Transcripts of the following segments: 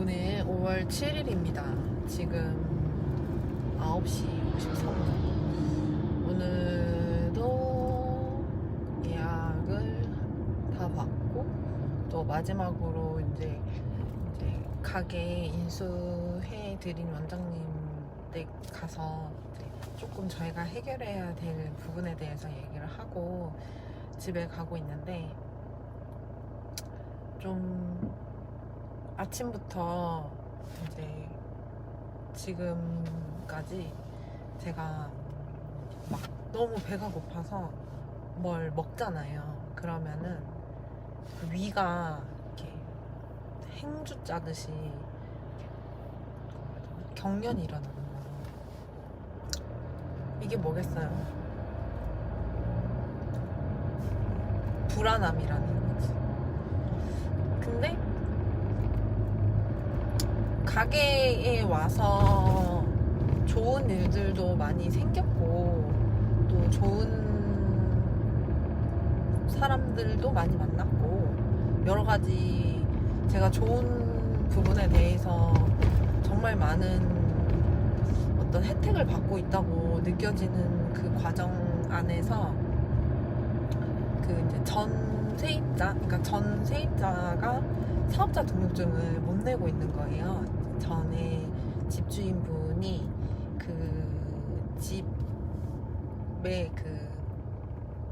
오늘 5월 7일입니다. 지금 9시 53분. 오늘도 예약을 다 받고, 또 마지막으로 이제 가게 인수해드린 원장님 댁 가서 조금 저희가 해결해야 될 부분에 대해서 얘기를 하고 집에 가고 있는데, 좀 아침부터 이제 지금까지 제가 막 너무 배가 고파서 뭘 먹잖아요. 그러면은 그 위가 이렇게 행주 짜듯이 경련이 일어나는 거예요. 이게 뭐겠어요? 불안함이라는 거지. 근데 가게에 와서 좋은 일들도 많이 생겼고, 또 좋은 사람들도 많이 만났고, 여러 가지 제가 좋은 부분에 대해서 정말 많은 어떤 혜택을 받고 있다고 느껴지는 그 과정 안에서 그 이제 그러니까 전 세입자가 사업자 등록증을 못 내고 있는 거예요. 전에 집주인분이 그 집의 그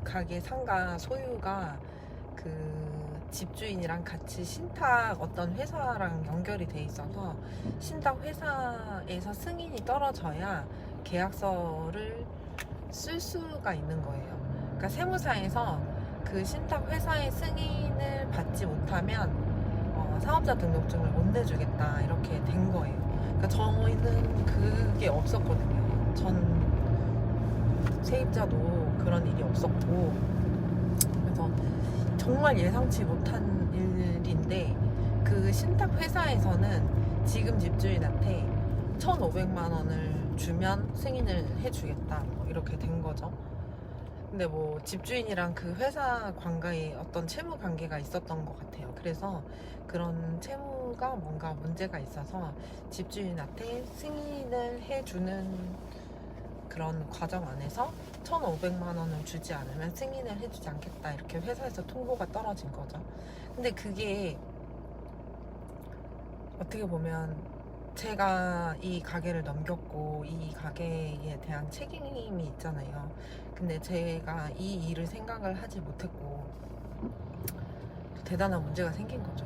가게 상가 소유가 그 집주인이랑 같이 신탁 어떤 회사랑 연결이 돼 있어서 신탁 회사에서 승인이 떨어져야 계약서를 쓸 수가 있는 거예요. 그러니까 세무사에서 그 신탁 회사의 승인을 받지 못하면 사업자 등록증을 못 내주겠다 이렇게 된 거예요. 그러니까 저희는 그게 없었거든요. 전 세입자도 그런 일이 없었고, 그래서 정말 예상치 못한 일인데, 그 신탁 회사에서는 지금 집주인한테 1,500만 원을 주면 승인을 해주겠다 뭐 이렇게 된 거죠. 근데 뭐 집주인이랑 그 회사 관계에 어떤 채무 관계가 있었던 것 같아요. 그래서 그런 채무가 뭔가 문제가 있어서 집주인한테 승인을 해주는 그런 과정 안에서 1,500만 원을 주지 않으면 승인을 해주지 않겠다 이렇게 회사에서 통보가 떨어진 거죠. 근데 그게 어떻게 보면 제가 이 가게를 넘겼고 이 가게에 대한 책임이 있잖아요. 근데 제가 이 일을 생각을 하지 못했고 대단한 문제가 생긴 거죠.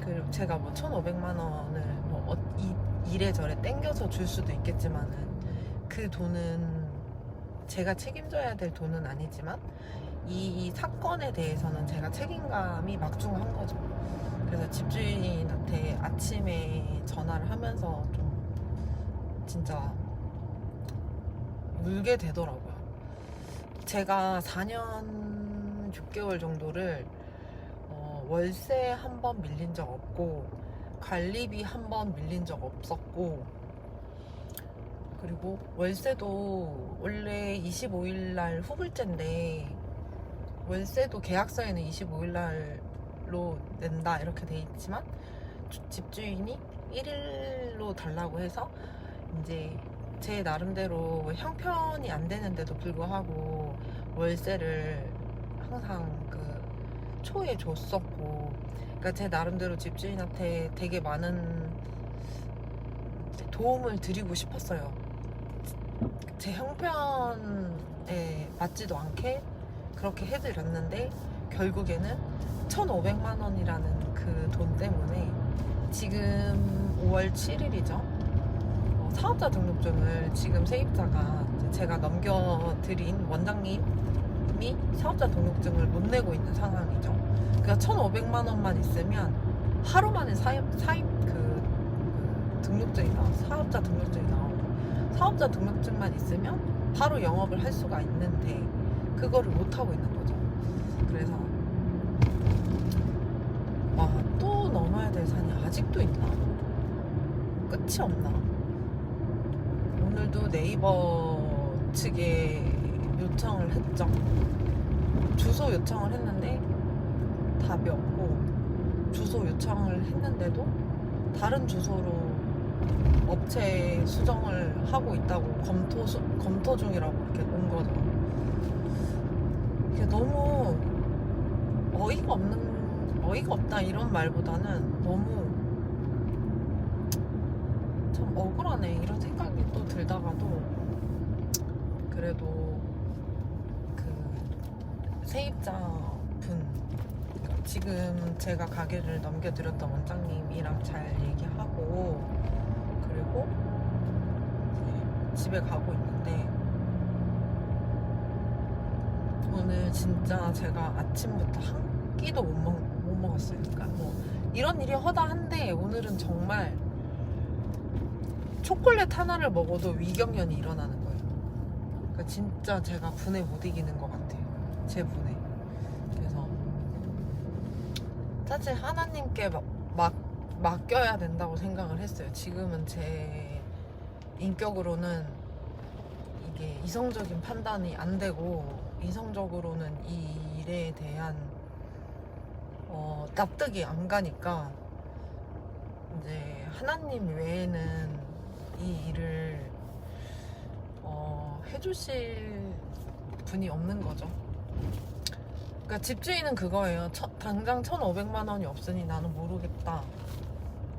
그리고 제가 뭐 1,500만 원을 뭐 이래저래 땡겨서 줄 수도 있겠지만은 그 돈은 제가 책임져야 될 돈은 아니지만 이 사건에 대해서는 제가 책임감이 막중한 거죠. 그래서 집주인한테 아침에 전화를 하면서 좀 진짜 울게 되더라고요. 제가 4년 6개월 정도를 월세 한 번 밀린 적 없고, 관리비 한 번 밀린 적 없었고, 그리고 월세도 원래 25일날 후불제인데 월세도 계약서에는 25일날로 낸다 이렇게 돼 있지만 집주인이 1일로 달라고 해서 이제 제 나름대로 형편이 안 되는데도 불구하고 월세를 항상 그 초에 줬었고, 그러니까 제 나름대로 집주인한테 되게 많은 도움을 드리고 싶었어요. 제 형편에 맞지도 않게 그렇게 해드렸는데 결국에는 1,500만 원이라는 그 돈 때문에 지금 5월 7일이죠. 사업자 등록증을 지금 세입자가 제가 넘겨드린 원장님이 사업자 등록증을 못 내고 있는 상황이죠. 그러니까 1,500만 원만 있으면 하루 만에 등록증이 나와서 사업자 등록증이 나오고, 사업자 등록증만 있으면 바로 영업을 할 수가 있는데 그거를 못 하고 있는 거죠. 그래서 와, 또 넘어야 될 산이 아직도 있나? 끝이 없나? 오늘도 네이버 측에 요청을 했죠. 주소 요청을 했는데 답이 없고, 주소 요청을 했는데도 다른 주소로 업체 수정을 하고 있다고 검토 중이라고 이렇게 온 거죠. 이게 너무 어이가 없다 이런 말보다는 너무 참 억울하네 이런 생각이 또 들다가도 그래도 그 세입자분, 그러니까 지금 제가 가게를 넘겨드렸던 원장님이랑 잘 얘기하고 그리고 이제 집에 가고 있는데, 오늘 진짜 제가 아침부터 한 끼도 못 먹었어요. 그러니까 뭐 이런 일이 허다한데 오늘은 정말 초콜릿 하나를 먹어도 위경련이 일어나는 거예요. 그러니까 진짜 제가 분에 못 이기는 것 같아요. 제 분에. 그래서 사실 하나님께 맡겨야 된다고 생각을 했어요. 지금은 제 인격으로는 이게 이성적인 판단이 안 되고 이성적으로는 이 일에 대한 납득이 안 가니까 이제 하나님 외에는 이 일을 해주실 분이 없는 거죠. 그러니까 집주인은 그거예요. 당장 1,500만 원이 없으니 나는 모르겠다.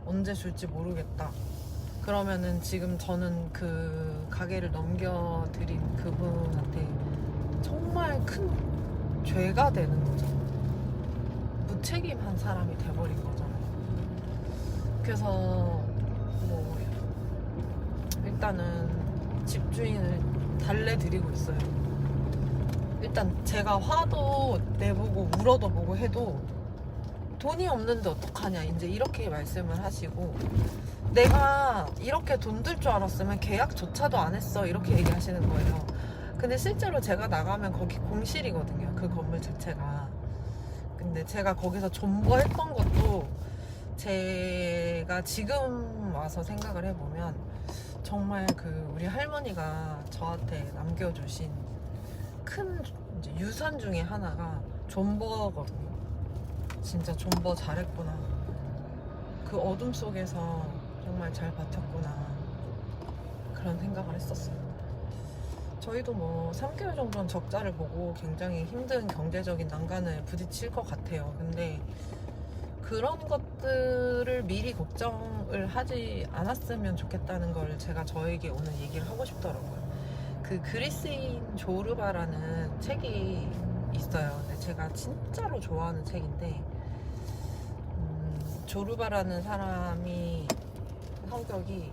언제 줄지 모르겠다. 그러면은 지금 저는 그 가게를 넘겨드린 그분한테 정말 큰 죄가 되는 거죠. 무책임한 사람이 돼버린 거잖아요. 그래서 뭐 일단은 집주인을 달래드리고 있어요. 일단 제가 화도 내보고 울어도 보고 해도 돈이 없는데 어떡하냐 이제 이렇게 말씀을 하시고, 내가 이렇게 돈 들 줄 알았으면 계약조차도 안 했어 이렇게 얘기하시는 거예요. 근데 실제로 제가 나가면 거기 공실이거든요, 그 건물 자체가. 근데 제가 거기서 존버했던 것도 제가 지금 와서 생각을 해보면 정말 그 우리 할머니가 저한테 남겨주신 큰 이제 유산 중에 하나가 존버거든요. 진짜 존버 잘했구나. 그 어둠 속에서 정말 잘 버텼구나. 그런 생각을 했었어요. 저희도 뭐 3개월 정도는 적자를 보고 굉장히 힘든 경제적인 난관을 부딪힐 것 같아요. 근데 그런 것들을 미리 걱정을 하지 않았으면 좋겠다는 걸 제가 저에게 오늘 얘기를 하고 싶더라고요. 그 그리스인 조르바라는 책이 있어요. 근데 제가 진짜로 좋아하는 책인데, 조르바라는 사람이 성격이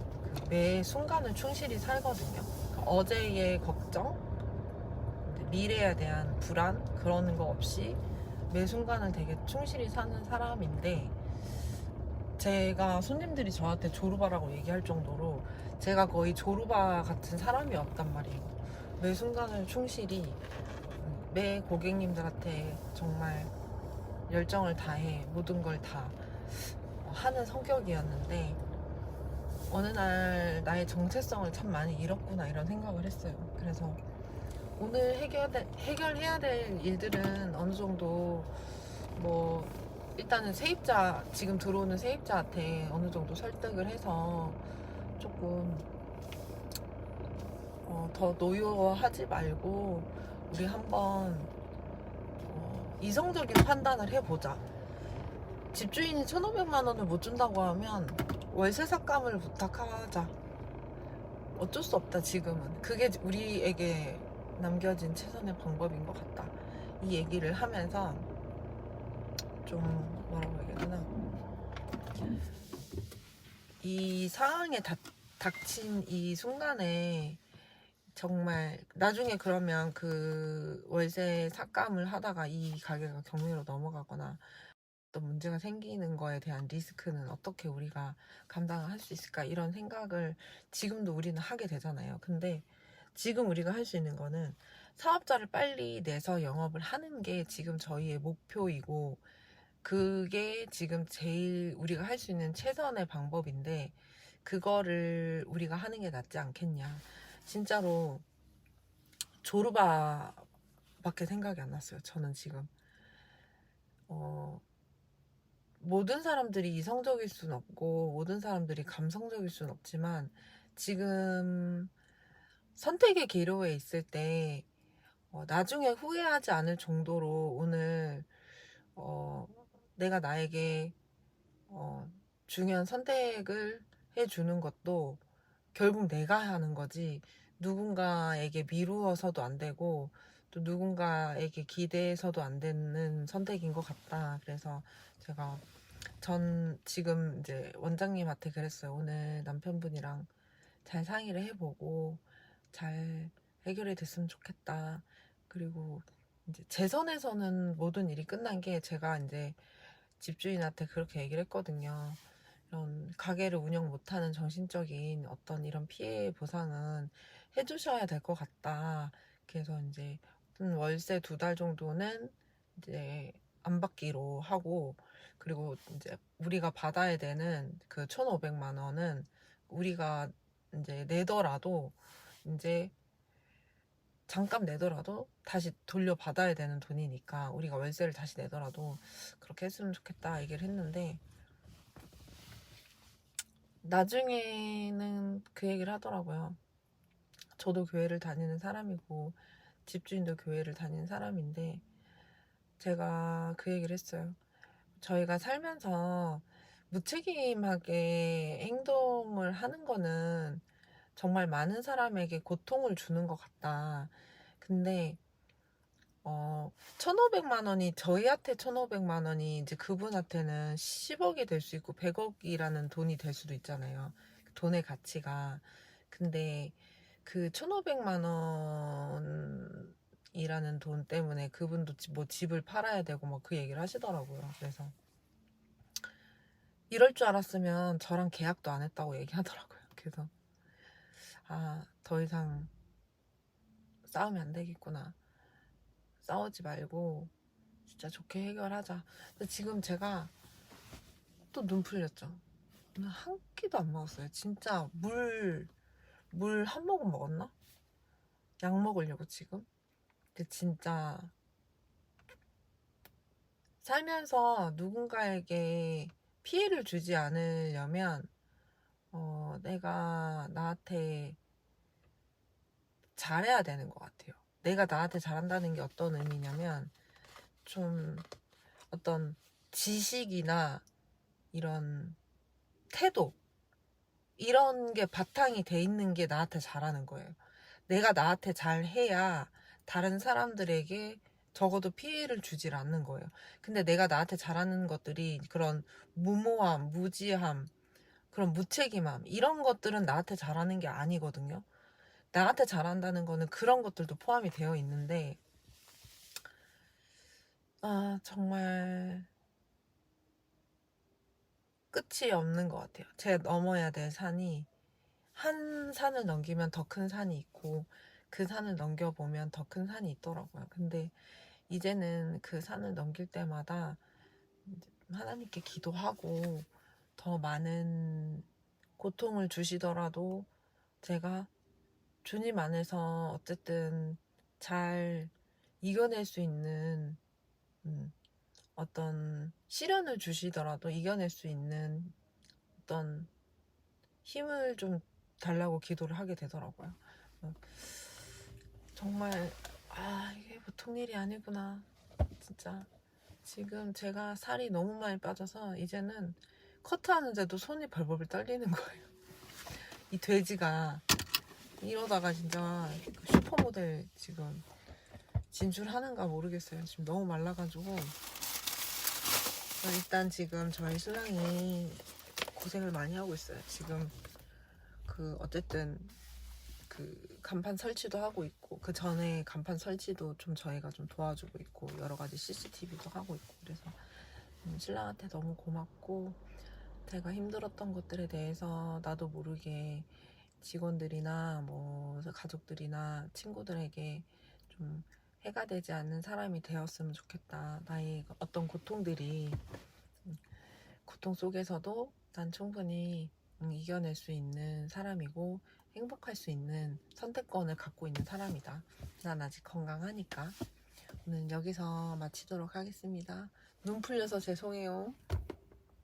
매 순간을 충실히 살거든요. 어제의 걱정, 미래에 대한 불안 그런 거 없이 매 순간을 되게 충실히 사는 사람인데, 제가 손님들이 저한테 조르바라고 얘기할 정도로 제가 거의 조르바 같은 사람이었단 말이에요. 매 순간을 충실히 매 고객님들한테 정말 열정을 다해 모든 걸 다 하는 성격이었는데, 어느 날 나의 정체성을 참 많이 잃었구나 이런 생각을 했어요. 그래서 오늘 해결해야 될 일들은 어느 정도 뭐 일단은 지금 들어오는 세입자한테 어느 정도 설득을 해서 조금 더 노여워하지 말고 우리 한번 이성적인 판단을 해보자. 집주인이 1,500만 원을 못 준다고 하면 월세 삭감을 부탁하자. 어쩔 수 없다 지금은. 그게 우리에게 남겨진 최선의 방법인 것 같다. 이 얘기를 하면서 좀 뭐라고 해야 되나, 이 상황에 닥친 이 순간에 정말 나중에 그러면 그 월세 삭감을 하다가 이 가게가 경매로 넘어가거나 또 문제가 생기는 거에 대한 리스크는 어떻게 우리가 감당을 할 수 있을까 이런 생각을 지금도 우리는 하게 되잖아요. 근데 지금 우리가 할 수 있는 거는 사업자를 빨리 내서 영업을 하는 게 지금 저희의 목표이고, 그게 지금 제일 우리가 할 수 있는 최선의 방법인데, 그거를 우리가 하는 게 낫지 않겠냐. 진짜로 조르바밖에 생각이 안 났어요. 저는 지금 모든 사람들이 이성적일 순 없고 모든 사람들이 감성적일 순 없지만 지금 선택의 기로에 있을 때 나중에 후회하지 않을 정도로 오늘 어, 내가 나에게 중요한 선택을 해주는 것도 결국 내가 하는 거지 누군가에게 미루어서도 안 되고 또 누군가에게 기대해서도 안 되는 선택인 것 같다. 그래서 제가 전 지금 이제 원장님한테 그랬어요. 오늘 남편분이랑 잘 상의를 해보고 잘 해결이 됐으면 좋겠다. 그리고 이제 제 선에서는 모든 일이 끝난 게 제가 이제 집주인한테 그렇게 얘기를 했거든요. 이런 가게를 운영 못하는 정신적인 어떤 이런 피해 보상은 해주셔야 될 것 같다. 그래서 이제 월세 2달 정도는 이제 안 받기로 하고, 그리고 이제 우리가 받아야 되는 그 1,500만 원은 우리가 이제 내더라도 이제 잠깐 내더라도 다시 돌려받아야 되는 돈이니까 우리가 월세를 다시 내더라도 그렇게 했으면 좋겠다 얘기를 했는데, 나중에는 그 얘기를 하더라고요. 저도 교회를 다니는 사람이고 집주인도 교회를 다니는 사람인데 제가 그 얘기를 했어요. 저희가 살면서 무책임하게 행동을 하는 거는 정말 많은 사람에게 고통을 주는 것 같다. 근데 1,500만 원이 저희한테 1,500만 원이 이제 그분한테는 10억이 될 수 있고 100억이라는 돈이 될 수도 있잖아요. 돈의 가치가. 근데 그 1,500만 원이라는 돈 때문에 그분도 뭐 집을 팔아야 되고 뭐 그 얘기를 하시더라고요. 그래서 이럴 줄 알았으면 저랑 계약도 안 했다고 얘기하더라고요. 그래서 더 이상 싸우면 안 되겠구나. 싸우지 말고 진짜 좋게 해결하자. 근데 지금 제가 또 눈 풀렸죠. 오늘 한 끼도 안 먹었어요. 진짜 물 한 모금 먹었나? 약 먹으려고 지금. 근데 진짜 살면서 누군가에게 피해를 주지 않으려면 내가 나한테 잘해야 되는 것 같아요. 내가 나한테 잘한다는 게 어떤 의미냐면 좀 어떤 지식이나 이런 태도 이런 게 바탕이 돼 있는 게 나한테 잘하는 거예요. 내가 나한테 잘해야 다른 사람들에게 적어도 피해를 주질 않는 거예요. 근데 내가 나한테 잘하는 것들이 그런 무모함, 무지함, 그런 무책임함 이런 것들은 나한테 잘하는 게 아니거든요. 나한테 잘한다는 거는 그런 것들도 포함이 되어 있는데 정말 끝이 없는 것 같아요. 제가 넘어야 될 산이 한 산을 넘기면 더 큰 산이 있고 그 산을 넘겨보면 더 큰 산이 있더라고요. 근데 이제는 그 산을 넘길 때마다 하나님께 기도하고 더 많은 고통을 주시더라도 제가 주님 안에서 어쨌든 잘 이겨낼 수 있는 어떤 시련을 주시더라도 이겨낼 수 있는 어떤 힘을 좀 달라고 기도를 하게 되더라고요. 정말 이게 보통 일이 아니구나. 진짜 지금 제가 살이 너무 많이 빠져서 이제는 커트하는데도 손이 벌벌 떨리는 거예요. 이 돼지가 이러다가 진짜 슈퍼모델 지금 진출하는가 모르겠어요. 지금 너무 말라가지고. 일단 지금 저희 신랑이 고생을 많이 하고 있어요. 지금 어쨌든 간판 설치도 하고 있고 그 전에 간판 설치도 좀 저희가 좀 도와주고 있고 여러 가지 CCTV도 하고 있고 그래서 신랑한테 너무 고맙고 제가 힘들었던 것들에 대해서 나도 모르게 직원들이나 뭐 가족들이나 친구들에게 좀 해가 되지 않는 사람이 되었으면 좋겠다. 나의 어떤 고통들이 고통 속에서도 난 충분히 이겨낼 수 있는 사람이고 행복할 수 있는 선택권을 갖고 있는 사람이다. 난 아직 건강하니까. 오늘 여기서 마치도록 하겠습니다. 눈 풀려서 죄송해요.